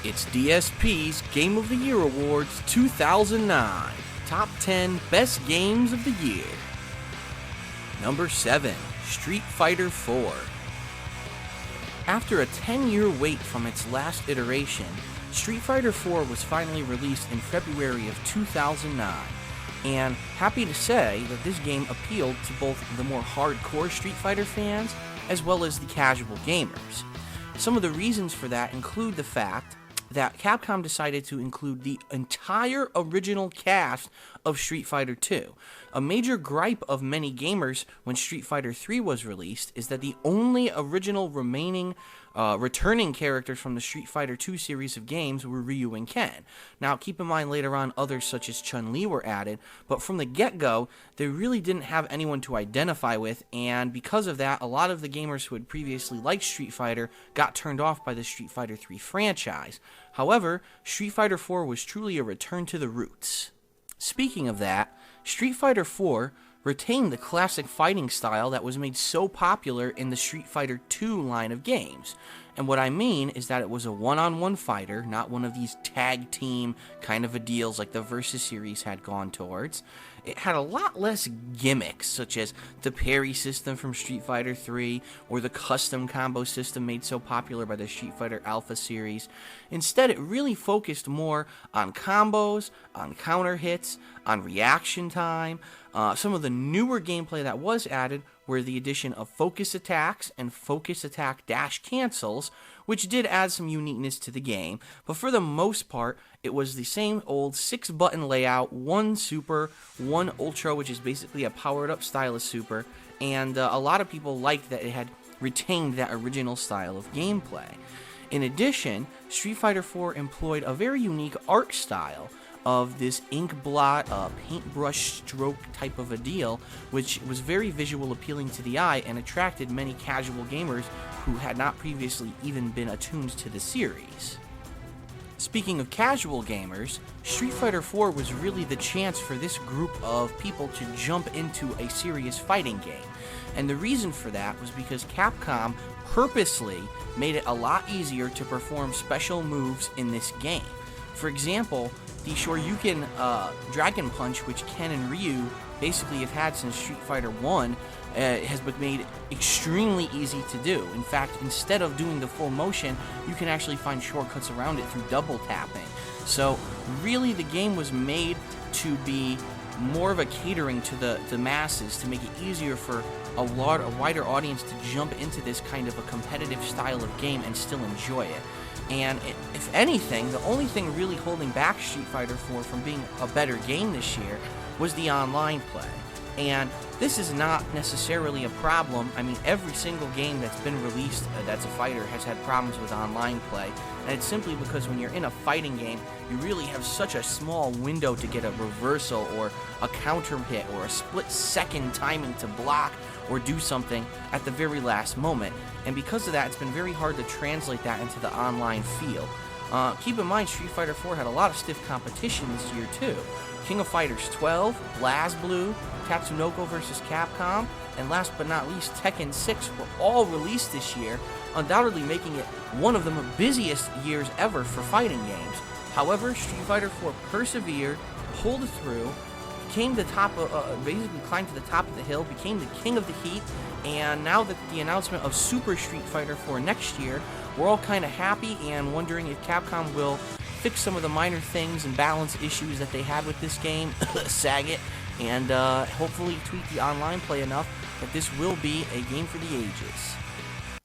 It's DSP's Game of the Year Awards 2009. Top 10 Best Games of the Year. Number 7. Street Fighter 4. After a 10-year wait from its last iteration, Street Fighter 4 was finally released in February of 2009. And happy to say that this game appealed to both the more hardcore Street Fighter fans as well as the casual gamers. Some of the reasons for that include the fact that Capcom decided to include the entire original cast of Street Fighter 2. A major gripe of many gamers when Street Fighter 3 was released is that the only original remaining returning characters from the Street Fighter 2 series of games were Ryu and Ken. Now, keep in mind later on others such as Chun-Li were added, but from the get-go, they really didn't have anyone to identify with, and because of that, a lot of the gamers who had previously liked Street Fighter got turned off by the Street Fighter 3 franchise. However, Street Fighter 4 was truly a return to the roots. Speaking of that, Street Fighter 4 retained the classic fighting style that was made so popular in the Street Fighter 2 line of games. And what I mean is that it was a one-on-one fighter, not one of these tag team kind of a deals like the Versus series had gone towards. It had a lot less gimmicks, such as the parry system from Street Fighter 3, or the custom combo system made so popular by the Street Fighter Alpha series. Instead, it really focused more on combos, on counter hits, on reaction time. Some of the newer gameplay that was added were the addition of focus attacks and focus attack dash cancels, which did add some uniqueness to the game, but for the most part, it was the same old 6-button layout, 1 Super, 1 Ultra, which is basically a powered-up style of Super, and a lot of people liked that it had retained that original style of gameplay. In addition, Street Fighter 4 employed a very unique art style of this ink blot, paintbrush stroke type of a deal, which was very visual appealing to the eye and attracted many casual gamers who had not previously even been attuned to the series. Speaking of casual gamers, Street Fighter 4 was really the chance for this group of people to jump into a serious fighting game. And the reason for that was because Capcom purposely made it a lot easier to perform special moves in this game. For example, the Shoryuken Dragon Punch, which Ken and Ryu basically have had since Street Fighter 1, has been made extremely easy to do. In fact, instead of doing the full motion, you can actually find shortcuts around it through double tapping. So really the game was made to be more of a catering to the masses, to make it easier for a wider audience to jump into this kind of a competitive style of game and still enjoy it. And if anything, the only thing really holding back Street Fighter 4 from being a better game this year was the online play. And this is not necessarily a problem. I mean, every single game that's been released that's a fighter has had problems with online play. And it's simply because when you're in a fighting game, you really have such a small window to get a reversal or a counter hit or a split-second timing to block or do something at the very last moment. And because of that, it's been very hard to translate that into the online field. Keep in mind, Street Fighter 4 had a lot of stiff competition this year too. King of Fighters 12, BlazBlue, Tatsunoko vs. Capcom, and last but not least, Tekken 6 were all released this year, undoubtedly making it one of the busiest years ever for fighting games. However, Street Fighter 4 persevered, pulled through, came to the top basically climbed to the top of the hill, became the king of the heat, and now that the announcement of Super Street Fighter 4 next year, we're all kind of happy and wondering if Capcom will fix some of the minor things and balance issues that they had with this game, sag it, and hopefully tweak the online play enough that this will be a game for the ages.